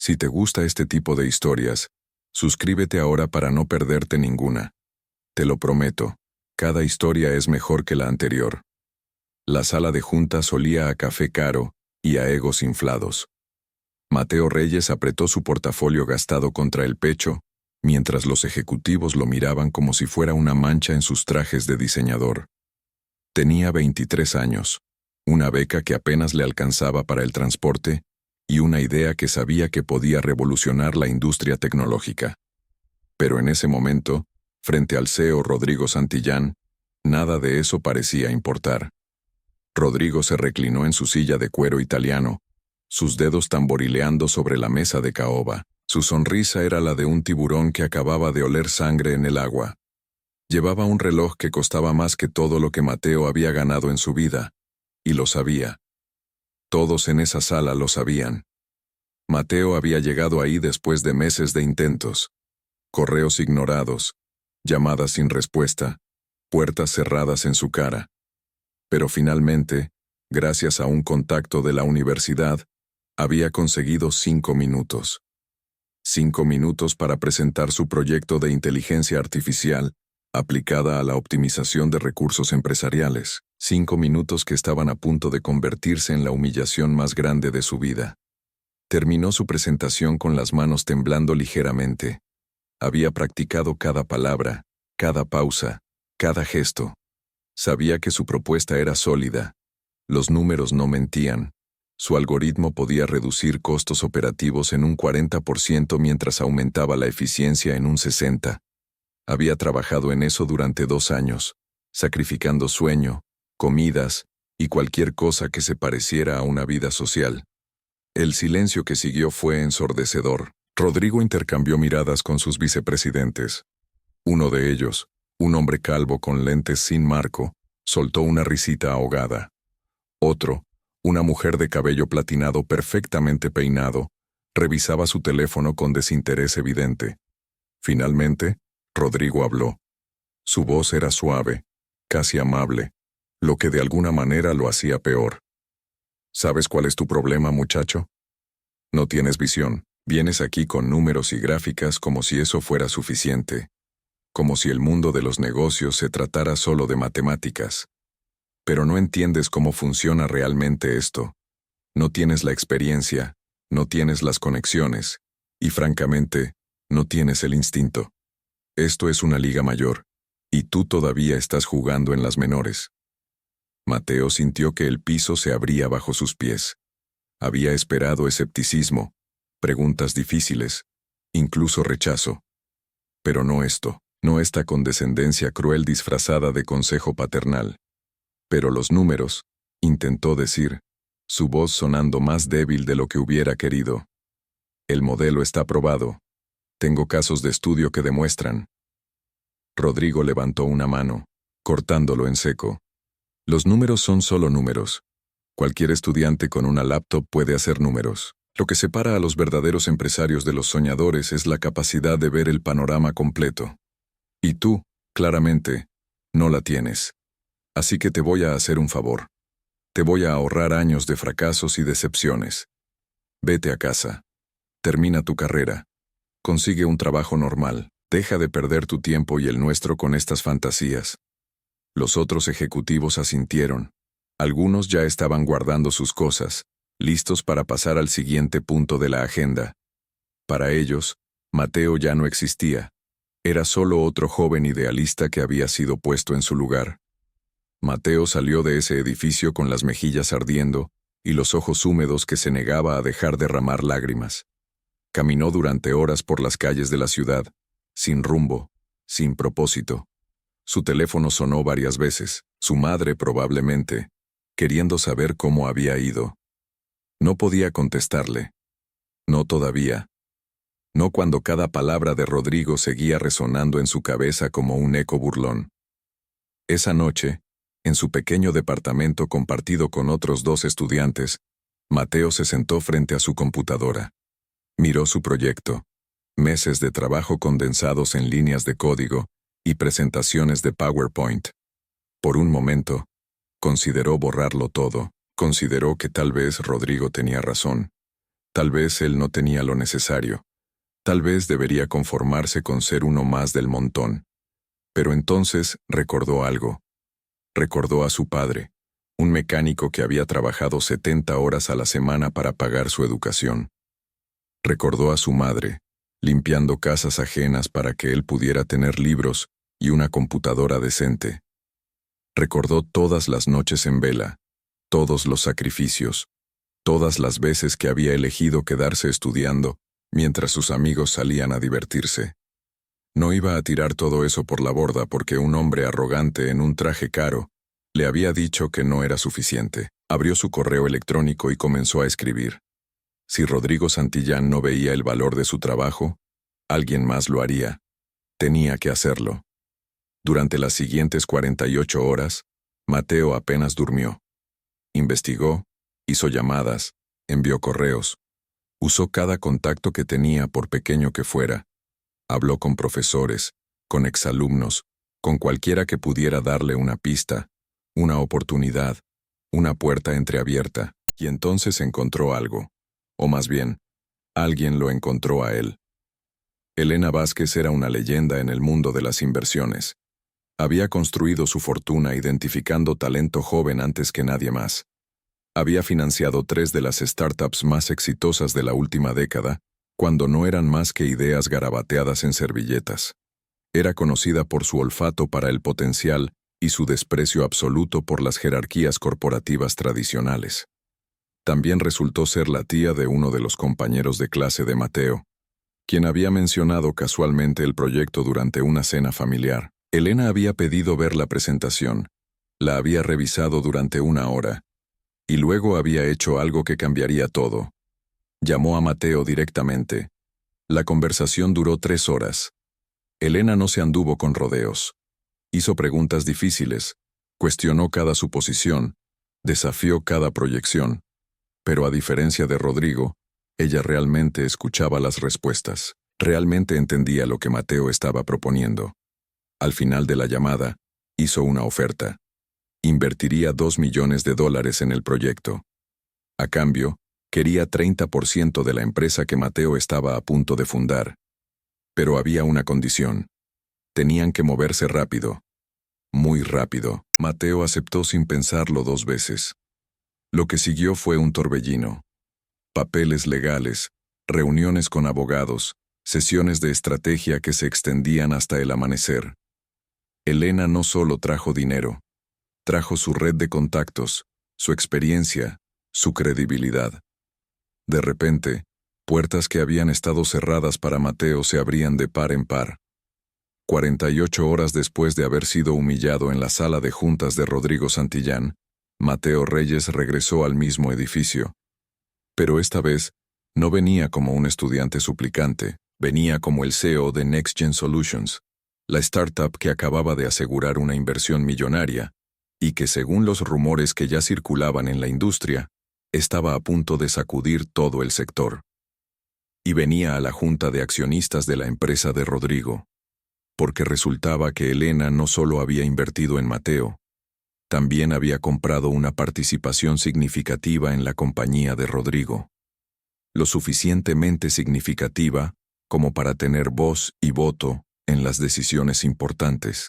Si te gusta este tipo de historias, suscríbete ahora para no perderte ninguna. Te lo prometo, cada historia es mejor que la anterior. La sala de juntas olía a café caro y a egos inflados. Mateo Reyes apretó su portafolio gastado contra el pecho, mientras los ejecutivos lo miraban como si fuera una mancha en sus trajes de diseñador. Tenía 23 años, una beca que apenas le alcanzaba para el transporte y una idea que sabía que podía revolucionar la industria tecnológica. Pero en ese momento, frente al CEO Rodrigo Santillán, nada de eso parecía importar. Rodrigo se reclinó en su silla de cuero italiano, sus dedos tamborileando sobre la mesa de caoba. Su sonrisa era la de un tiburón que acababa de oler sangre en el agua. Llevaba un reloj que costaba más que todo lo que Mateo había ganado en su vida, y lo sabía. Todos en esa sala lo sabían. Mateo había llegado ahí después de meses de intentos, correos ignorados, llamadas sin respuesta, puertas cerradas en su cara. Pero finalmente, gracias a un contacto de la universidad, había conseguido 5 minutos. 5 minutos para presentar su proyecto de inteligencia artificial aplicada a la optimización de recursos empresariales. 5 minutos que estaban a punto de convertirse en la humillación más grande de su vida. Terminó su presentación con las manos temblando ligeramente. Había practicado cada palabra, cada pausa, cada gesto. Sabía que su propuesta era sólida. Los números no mentían. Su algoritmo podía reducir costos operativos en un 40% mientras aumentaba la eficiencia en un 60%. Había trabajado en eso durante 2 años, sacrificando sueño, comidas y cualquier cosa que se pareciera a una vida social. El silencio que siguió fue ensordecedor. Rodrigo intercambió miradas con sus vicepresidentes. Uno de ellos, un hombre calvo con lentes sin marco, soltó una risita ahogada. Otro, una mujer de cabello platinado perfectamente peinado, revisaba su teléfono con desinterés evidente. Finalmente, Rodrigo habló. Su voz era suave, casi amable, lo que de alguna manera lo hacía peor. ¿Sabes cuál es tu problema, muchacho? No tienes visión. Vienes aquí con números y gráficas como si eso fuera suficiente. Como si el mundo de los negocios se tratara solo de matemáticas. Pero no entiendes cómo funciona realmente esto. No tienes la experiencia, no tienes las conexiones, y francamente, no tienes el instinto. Esto es una liga mayor, y tú todavía estás jugando en las menores. Mateo sintió que el piso se abría bajo sus pies. Había esperado escepticismo, preguntas difíciles, incluso rechazo. Pero no esto, no esta condescendencia cruel disfrazada de consejo paternal. Pero los números, intentó decir, su voz sonando más débil de lo que hubiera querido. El modelo está probado. Tengo casos de estudio que demuestran. Rodrigo levantó una mano, cortándolo en seco. Los números son solo números. Cualquier estudiante con una laptop puede hacer números. Lo que separa a los verdaderos empresarios de los soñadores es la capacidad de ver el panorama completo. Y tú, claramente, no la tienes. Así que te voy a hacer un favor. Te voy a ahorrar años de fracasos y decepciones. Vete a casa. Termina tu carrera. Consigue un trabajo normal. Deja de perder tu tiempo y el nuestro con estas fantasías. Los otros ejecutivos asintieron. Algunos ya estaban guardando sus cosas, listos para pasar al siguiente punto de la agenda. Para ellos, Mateo ya no existía. Era solo otro joven idealista que había sido puesto en su lugar. Mateo salió de ese edificio con las mejillas ardiendo y los ojos húmedos que se negaba a dejar derramar lágrimas. Caminó durante horas por las calles de la ciudad, sin rumbo, sin propósito. Su teléfono sonó varias veces, su madre probablemente, queriendo saber cómo había ido. No podía contestarle. No todavía. No cuando cada palabra de Rodrigo seguía resonando en su cabeza como un eco burlón. Esa noche, en su pequeño departamento compartido con otros 2 estudiantes, Mateo se sentó frente a su computadora. Miró su proyecto, meses de trabajo condensados en líneas de código y presentaciones de PowerPoint. Por un momento, consideró borrarlo todo, consideró que tal vez Rodrigo tenía razón. Tal vez él no tenía lo necesario. Tal vez debería conformarse con ser uno más del montón. Pero entonces recordó algo. Recordó a su padre, un mecánico que había trabajado 70 horas a la semana para pagar su educación. Recordó a su madre, limpiando casas ajenas para que él pudiera tener libros y una computadora decente. Recordó todas las noches en vela, todos los sacrificios, todas las veces que había elegido quedarse estudiando mientras sus amigos salían a divertirse. No iba a tirar todo eso por la borda porque un hombre arrogante en un traje caro le había dicho que no era suficiente. Abrió su correo electrónico y comenzó a escribir. Si Rodrigo Santillán no veía el valor de su trabajo, alguien más lo haría. Tenía que hacerlo. Durante las siguientes 48 horas, Mateo apenas durmió. Investigó, hizo llamadas, envió correos, usó cada contacto que tenía por pequeño que fuera. Habló con profesores, con exalumnos, con cualquiera que pudiera darle una pista, una oportunidad, una puerta entreabierta, y entonces encontró algo. O más bien, alguien lo encontró a él. Elena Vázquez era una leyenda en el mundo de las inversiones. Había construido su fortuna identificando talento joven antes que nadie más. Había financiado 3 de las startups más exitosas de la última década, cuando no eran más que ideas garabateadas en servilletas. Era conocida por su olfato para el potencial y su desprecio absoluto por las jerarquías corporativas tradicionales. También resultó ser la tía de uno de los compañeros de clase de Mateo, quien había mencionado casualmente el proyecto durante una cena familiar. Elena había pedido ver la presentación, la había revisado durante 1 hora, y luego había hecho algo que cambiaría todo. Llamó a Mateo directamente. La conversación duró 3 horas. Elena no se anduvo con rodeos. Hizo preguntas difíciles, cuestionó cada suposición, desafió cada proyección. Pero a diferencia de Rodrigo, ella realmente escuchaba las respuestas, realmente entendía lo que Mateo estaba proponiendo. Al final de la llamada, hizo una oferta. Invertiría $2 millones en el proyecto. A cambio, quería 30% de la empresa que Mateo estaba a punto de fundar. Pero había una condición. Tenían que moverse rápido. Muy rápido. Mateo aceptó sin pensarlo 2 veces. Lo que siguió fue un torbellino. Papeles legales, reuniones con abogados, sesiones de estrategia que se extendían hasta el amanecer. Elena no solo trajo dinero, trajo su red de contactos, su experiencia, su credibilidad. De repente, puertas que habían estado cerradas para Mateo se abrían de par en par. 48 horas después de haber sido humillado en la sala de juntas de Rodrigo Santillán, Mateo Reyes regresó al mismo edificio. Pero esta vez, no venía como un estudiante suplicante, venía como el CEO de Next Gen Solutions, la startup que acababa de asegurar una inversión millonaria, y que según los rumores que ya circulaban en la industria, estaba a punto de sacudir todo el sector. Y venía a la junta de accionistas de la empresa de Rodrigo, porque resultaba que Elena no solo había invertido en Mateo, también había comprado una participación significativa en la compañía de Rodrigo. Lo suficientemente significativa como para tener voz y voto en las decisiones importantes,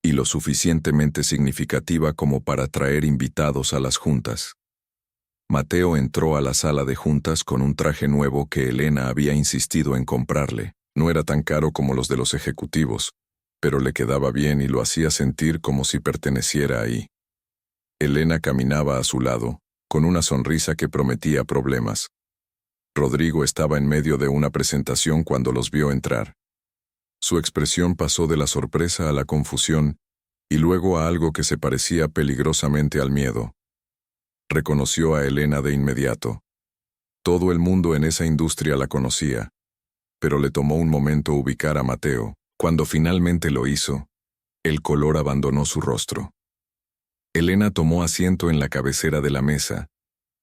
y lo suficientemente significativa como para traer invitados a las juntas. Mateo entró a la sala de juntas con un traje nuevo que Elena había insistido en comprarle. No era tan caro como los de los ejecutivos, pero le quedaba bien y lo hacía sentir como si perteneciera ahí. Elena caminaba a su lado, con una sonrisa que prometía problemas. Rodrigo estaba en medio de una presentación cuando los vio entrar. Su expresión pasó de la sorpresa a la confusión y luego a algo que se parecía peligrosamente al miedo. Reconoció a Elena de inmediato. Todo el mundo en esa industria la conocía, pero le tomó un momento ubicar a Mateo. Cuando finalmente lo hizo, el color abandonó su rostro. Elena tomó asiento en la cabecera de la mesa,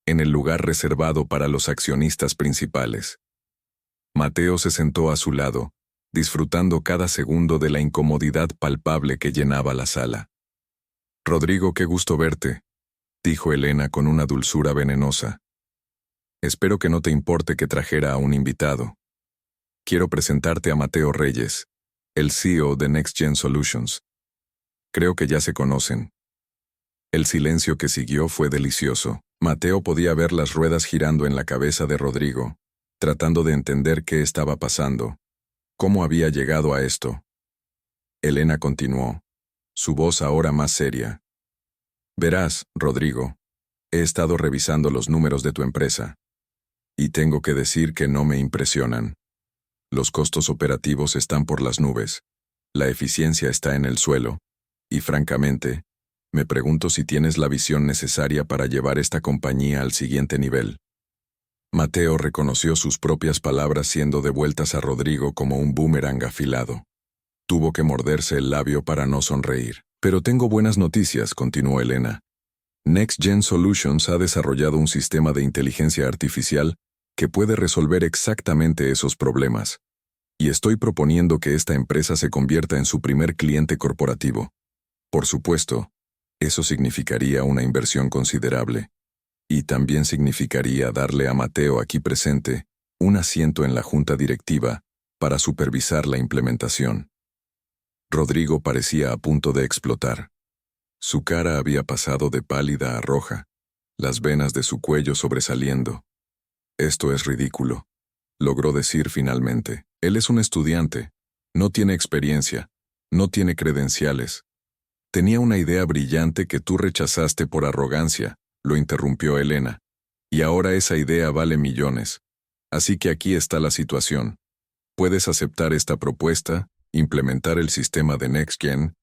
en el lugar reservado para los accionistas principales. Mateo se sentó a su lado, disfrutando cada segundo de la incomodidad palpable que llenaba la sala. «Rodrigo, qué gusto verte», dijo Elena con una dulzura venenosa. Espero que no te importe que trajera a un invitado. Quiero presentarte a Mateo Reyes, el CEO de Next Gen Solutions. Creo que ya se conocen. El silencio que siguió fue delicioso. Mateo podía ver las ruedas girando en la cabeza de Rodrigo, tratando de entender qué estaba pasando, cómo había llegado a esto. Elena continuó, su voz ahora más seria. Verás, Rodrigo, he estado revisando los números de tu empresa. Y tengo que decir que no me impresionan. Los costos operativos están por las nubes, la eficiencia está en el suelo, y francamente, me pregunto si tienes la visión necesaria para llevar esta compañía al siguiente nivel. Mateo reconoció sus propias palabras siendo devueltas a Rodrigo como un boomerang afilado. Tuvo que morderse el labio para no sonreír. Pero tengo buenas noticias, continuó Elena. Next Gen Solutions ha desarrollado un sistema de inteligencia artificial que puede resolver exactamente esos problemas. Y estoy proponiendo que esta empresa se convierta en su primer cliente corporativo. Por supuesto, eso significaría una inversión considerable. Y también significaría darle a Mateo aquí presente un asiento en la junta directiva para supervisar la implementación. Rodrigo parecía a punto de explotar. Su cara había pasado de pálida a roja, las venas de su cuello sobresaliendo. Esto es ridículo, logró decir finalmente. Él es un estudiante, no tiene experiencia, no tiene credenciales. Tenía una idea brillante que tú rechazaste por arrogancia, lo interrumpió Elena. Y ahora esa idea vale millones. Así que aquí está la situación. Puedes aceptar esta propuesta, implementar el sistema de NextGen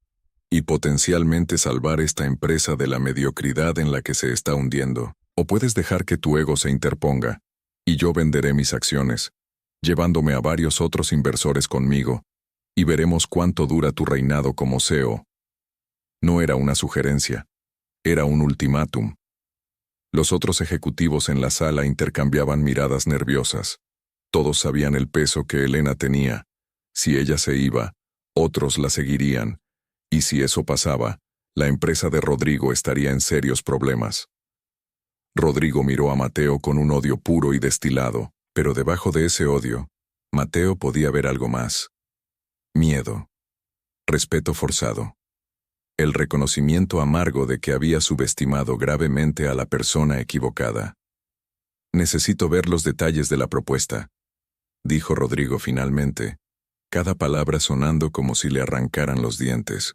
y potencialmente salvar esta empresa de la mediocridad en la que se está hundiendo. O puedes dejar que tu ego se interponga, y yo venderé mis acciones, llevándome a varios otros inversores conmigo, y veremos cuánto dura tu reinado como CEO. No era una sugerencia, era un ultimátum. Los otros ejecutivos en la sala intercambiaban miradas nerviosas. Todos sabían el peso que Elena tenía. Si ella se iba, otros la seguirían, y si eso pasaba, la empresa de Rodrigo estaría en serios problemas. Rodrigo miró a Mateo con un odio puro y destilado, pero debajo de ese odio, Mateo podía ver algo más. Miedo. Respeto forzado. El reconocimiento amargo de que había subestimado gravemente a la persona equivocada. Necesito ver los detalles de la propuesta, dijo Rodrigo finalmente, cada palabra sonando como si le arrancaran los dientes.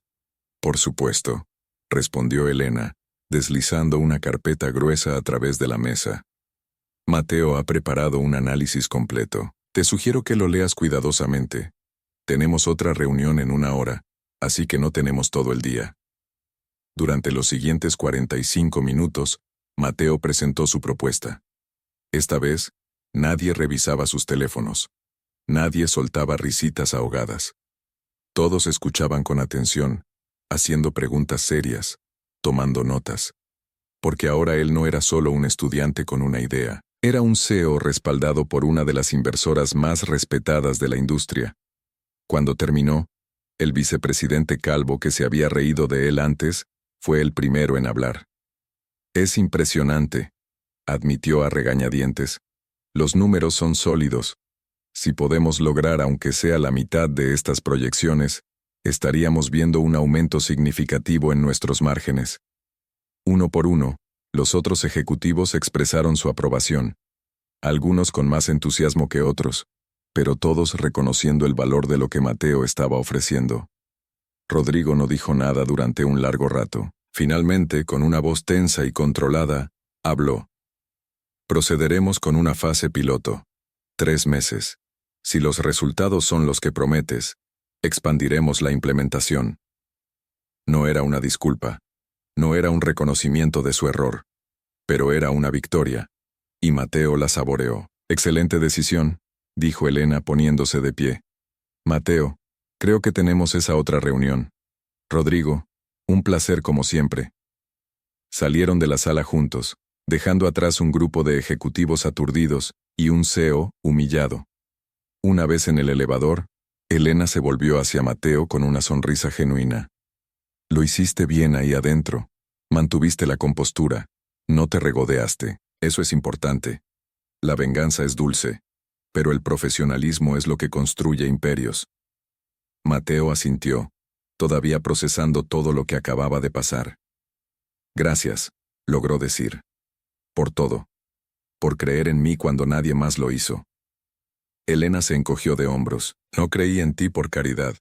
Por supuesto, respondió Elena, deslizando una carpeta gruesa a través de la mesa. Mateo ha preparado un análisis completo. Te sugiero que lo leas cuidadosamente. Tenemos otra reunión en 1 hora, así que no tenemos todo el día. Durante los siguientes 45 minutos, Mateo presentó su propuesta. Esta vez, nadie revisaba sus teléfonos. Nadie soltaba risitas ahogadas. Todos escuchaban con atención, haciendo preguntas serias, tomando notas. Porque ahora él no era solo un estudiante con una idea, era un CEO respaldado por una de las inversoras más respetadas de la industria. Cuando terminó, el vicepresidente calvo que se había reído de él antes, fue el primero en hablar. Es impresionante, admitió a regañadientes. Los números son sólidos. Si podemos lograr aunque sea la mitad de estas proyecciones, estaríamos viendo un aumento significativo en nuestros márgenes. Uno por uno, los otros ejecutivos expresaron su aprobación, algunos con más entusiasmo que otros, pero todos reconociendo el valor de lo que Mateo estaba ofreciendo. Rodrigo no dijo nada durante un largo rato. Finalmente, con una voz tensa y controlada, habló. Procederemos con una fase piloto. 3 meses. Si los resultados son los que prometes, expandiremos la implementación. No era una disculpa. No era un reconocimiento de su error. Pero era una victoria. Y Mateo la saboreó. Excelente decisión, dijo Elena poniéndose de pie. Mateo, creo que tenemos esa otra reunión. Rodrigo, un placer como siempre. Salieron de la sala juntos, dejando atrás un grupo de ejecutivos aturdidos y un CEO humillado. Una vez en el elevador, Elena se volvió hacia Mateo con una sonrisa genuina. Lo hiciste bien ahí adentro. Mantuviste la compostura. No te regodeaste. Eso es importante. La venganza es dulce, pero el profesionalismo es lo que construye imperios. Mateo asintió, todavía procesando todo lo que acababa de pasar. Gracias, logró decir. Por todo. Por creer en mí cuando nadie más lo hizo. Elena se encogió de hombros. No creí en ti por caridad.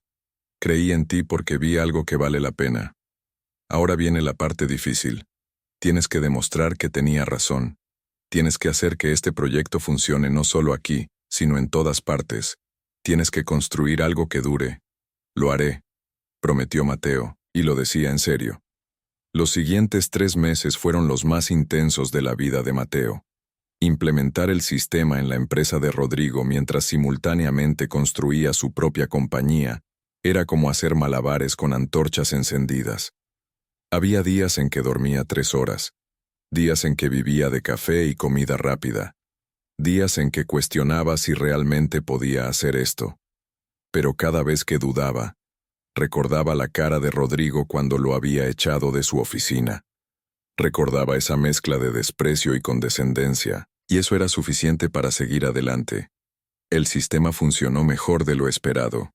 Creí en ti porque vi algo que vale la pena. Ahora viene la parte difícil. Tienes que demostrar que tenía razón. Tienes que hacer que este proyecto funcione no solo aquí, sino en todas partes. Tienes que construir algo que dure. Lo haré, prometió Mateo, y lo decía en serio. Los siguientes 3 meses fueron los más intensos de la vida de Mateo. Implementar el sistema en la empresa de Rodrigo mientras simultáneamente construía su propia compañía era como hacer malabares con antorchas encendidas. Había días en que dormía 3 horas, días en que vivía de café y comida rápida, días en que cuestionaba si realmente podía hacer esto. Pero cada vez que dudaba, recordaba la cara de Rodrigo cuando lo había echado de su oficina. Recordaba esa mezcla de desprecio y condescendencia, y eso era suficiente para seguir adelante. El sistema funcionó mejor de lo esperado.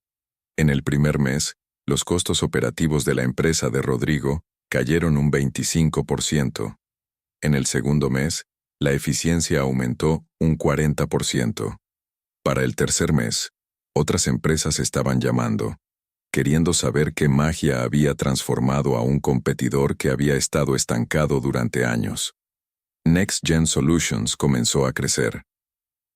En el primer mes, los costos operativos de la empresa de Rodrigo cayeron un 25%. En el segundo mes, la eficiencia aumentó un 40%. Para el tercer mes, otras empresas estaban llamando, queriendo saber qué magia había transformado a un competidor que había estado estancado durante años. Next Gen Solutions comenzó a crecer.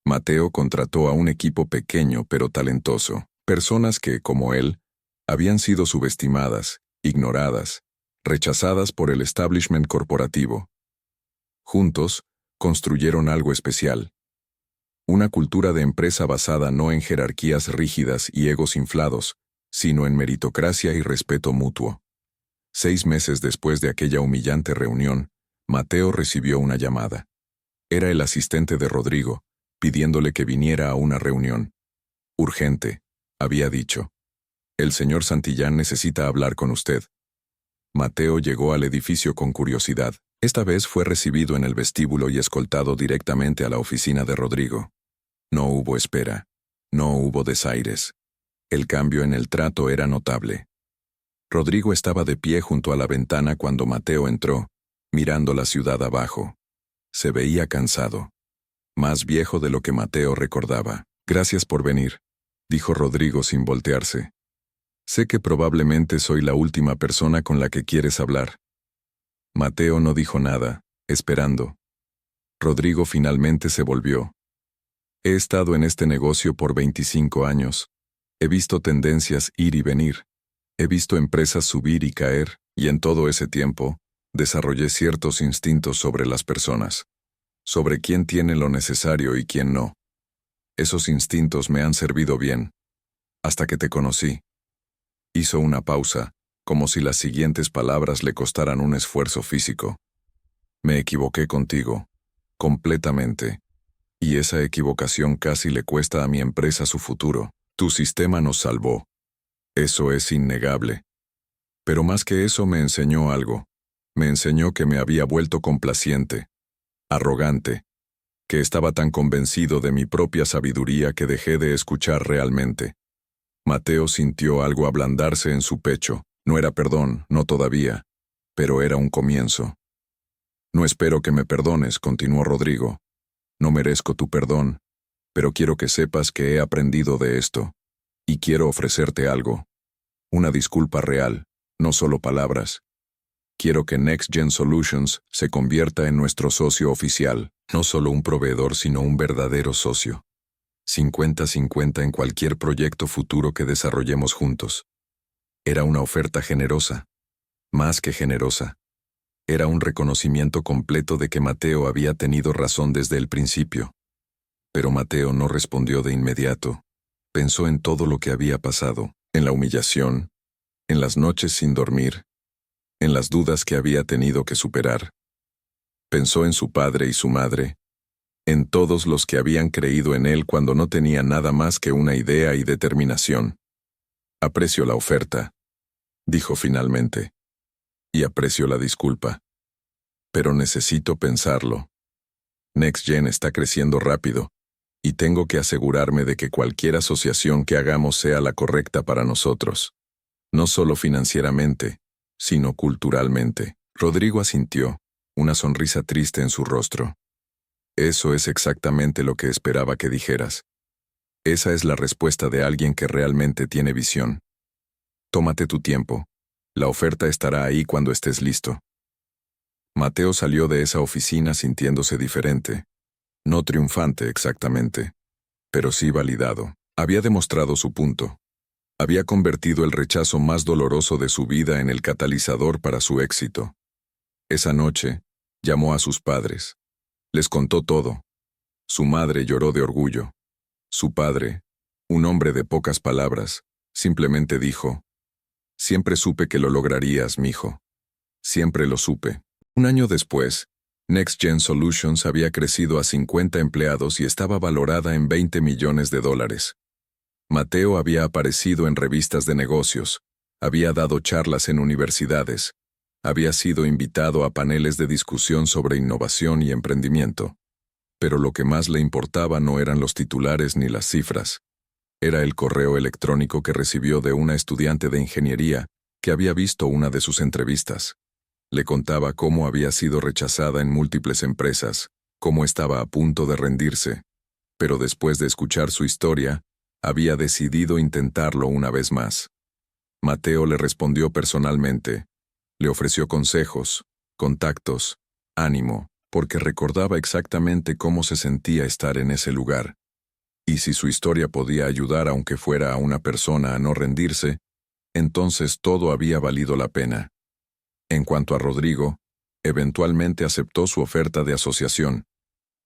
Mateo contrató a un equipo pequeño pero talentoso, personas que, como él, habían sido subestimadas, ignoradas, rechazadas por el establishment corporativo. Juntos, construyeron algo especial. Una cultura de empresa basada no en jerarquías rígidas y egos inflados, sino en meritocracia y respeto mutuo. 6 meses después de aquella humillante reunión, Mateo recibió una llamada. Era el asistente de Rodrigo, pidiéndole que viniera a una reunión. Urgente, había dicho. El señor Santillán necesita hablar con usted. Mateo llegó al edificio con curiosidad. Esta vez fue recibido en el vestíbulo y escoltado directamente a la oficina de Rodrigo. No hubo espera. No hubo desaires. El cambio en el trato era notable. Rodrigo estaba de pie junto a la ventana cuando Mateo entró, mirando la ciudad abajo. Se veía cansado. Más viejo de lo que Mateo recordaba. Gracias por venir, dijo Rodrigo sin voltearse. Sé que probablemente soy la última persona con la que quieres hablar. Mateo no dijo nada, esperando. Rodrigo finalmente se volvió. He estado en este negocio por 25 años. He visto tendencias ir y venir. He visto empresas subir y caer, y en todo ese tiempo, desarrollé ciertos instintos sobre las personas. Sobre quién tiene lo necesario y quién no. Esos instintos me han servido bien. Hasta que te conocí. Hizo una pausa, como si las siguientes palabras le costaran un esfuerzo físico. Me equivoqué contigo. Completamente. Y esa equivocación casi le cuesta a mi empresa su futuro. Tu sistema nos salvó. Eso es innegable. Pero más que eso me enseñó algo. Me enseñó que me había vuelto complaciente, arrogante, que estaba tan convencido de mi propia sabiduría que dejé de escuchar realmente. Mateo sintió algo ablandarse en su pecho. No era perdón, no todavía, pero era un comienzo. No espero que me perdones, continuó Rodrigo. No merezco tu perdón, pero quiero que sepas que he aprendido de esto, y quiero ofrecerte algo. Una disculpa real, no solo palabras. Quiero que Next Gen Solutions se convierta en nuestro socio oficial, no solo un proveedor sino un verdadero socio. 50-50 en cualquier proyecto futuro que desarrollemos juntos. Era una oferta generosa, más que generosa. Era un reconocimiento completo de que Mateo había tenido razón desde el principio. Pero Mateo no respondió de inmediato. Pensó en todo lo que había pasado, en la humillación, en las noches sin dormir, en las dudas que había tenido que superar. Pensó en su padre y su madre, en todos los que habían creído en él cuando no tenía nada más que una idea y determinación. Aprecio la oferta, dijo finalmente, y aprecio la disculpa. Pero necesito pensarlo. NextGen está creciendo rápido, y tengo que asegurarme de que cualquier asociación que hagamos sea la correcta para nosotros. No solo financieramente, sino culturalmente. Rodrigo asintió, una sonrisa triste en su rostro. Eso es exactamente lo que esperaba que dijeras. Esa es la respuesta de alguien que realmente tiene visión. Tómate tu tiempo. La oferta estará ahí cuando estés listo. Mateo salió de esa oficina sintiéndose diferente. No triunfante exactamente, pero sí validado. Había demostrado su punto. Había convertido el rechazo más doloroso de su vida en el catalizador para su éxito. Esa noche, llamó a sus padres. Les contó todo. Su madre lloró de orgullo. Su padre, un hombre de pocas palabras, simplemente dijo: «Siempre supe que lo lograrías, mijo. Siempre lo supe». Un año después, NextGen Solutions había crecido a 50 empleados y estaba valorada en $20 millones. Mateo había aparecido en revistas de negocios, había dado charlas en universidades, había sido invitado a paneles de discusión sobre innovación y emprendimiento. Pero lo que más le importaba no eran los titulares ni las cifras. Era el correo electrónico que recibió de una estudiante de ingeniería que había visto una de sus entrevistas. Le contaba cómo había sido rechazada en múltiples empresas, cómo estaba a punto de rendirse, pero después de escuchar su historia, había decidido intentarlo una vez más. Mateo le respondió personalmente, le ofreció consejos, contactos, ánimo, porque recordaba exactamente cómo se sentía estar en ese lugar. Y si su historia podía ayudar aunque fuera a una persona a no rendirse, entonces todo había valido la pena. En cuanto a Rodrigo, eventualmente aceptó su oferta de asociación,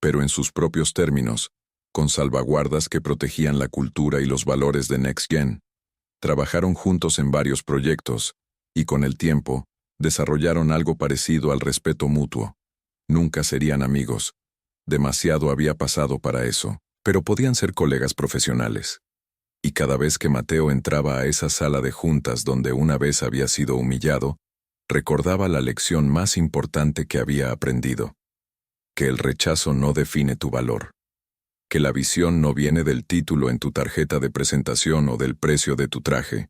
pero en sus propios términos, con salvaguardas que protegían la cultura y los valores de NextGen. Trabajaron juntos en varios proyectos, y con el tiempo, desarrollaron algo parecido al respeto mutuo. Nunca serían amigos. Demasiado había pasado para eso, pero podían ser colegas profesionales. Y cada vez que Mateo entraba a esa sala de juntas donde una vez había sido humillado, recordaba la lección más importante que había aprendido. Que el rechazo no define tu valor. Que la visión no viene del título en tu tarjeta de presentación o del precio de tu traje.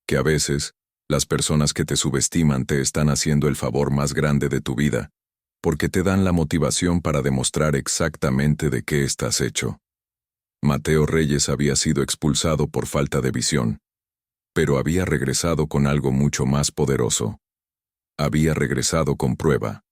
Que a veces, las personas que te subestiman te están haciendo el favor más grande de tu vida, porque te dan la motivación para demostrar exactamente de qué estás hecho. Mateo Reyes había sido expulsado por falta de visión, pero había regresado con algo mucho más poderoso. Había regresado con prueba.